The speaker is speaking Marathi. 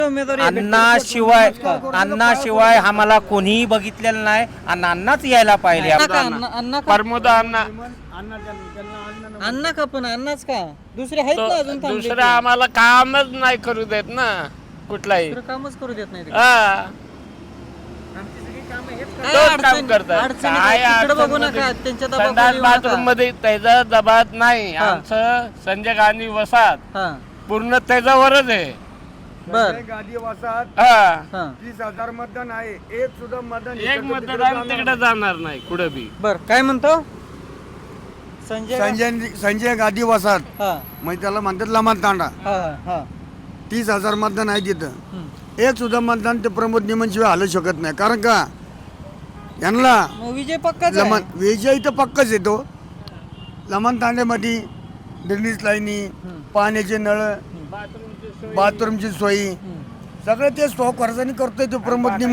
उमेदवारी अण्णाशिवाय आम्हाला कोणीही बघितलेलं नाही आणि अण्णाच यायला पाहिजे. अण्णा का? प्रमोद अण्णा अण्णा का पण अण्णाच का? दुसरे आहेत ना अजून थांबले दुसरं ते? आम्हाला कामच नाही करू देत ना कुठलाही. दुसरं कामच करू देत नाही ते. हा काय तोच काम अडचण- करतात. अडचणी काय काय? तिकडे बघू अडचण नका, मध्ये- त्यांच्या संडास दबावाखाली येऊ बाथरूम नका. मध्ये त्याचा दबाव नाही. हा. आमचं संजय गांधी वसाहत हा पूर्ण त्याच्यावरच आहे. बर गादी वसाहत हा 30,000 मतदान आहे. एक सुद्धा मतदान एक मतदान तिकडे जाणार नाही कुठे बी. बर काय म्हणतो संजय संजय गादी वसाहत हा म्हणजे त्याला म्हणतात लमान तांडा. हा हा 30,000 मतदान आहे तिथं. हम्म. एक सुद्धा मतदान ते प्रमोद निमनशिवाय हलू शकत नाही. कारण का यांना मग विजय पक्काच आहे. लमन विजय तर पक्कच येतो. लमन तांड्यामध्ये ड्रेनेज लाईनी, पाण्याचे नळ, बाथरूमची सोयी सगळं ते स्टॉक खर्चाने करतोय तो प्रमोद निम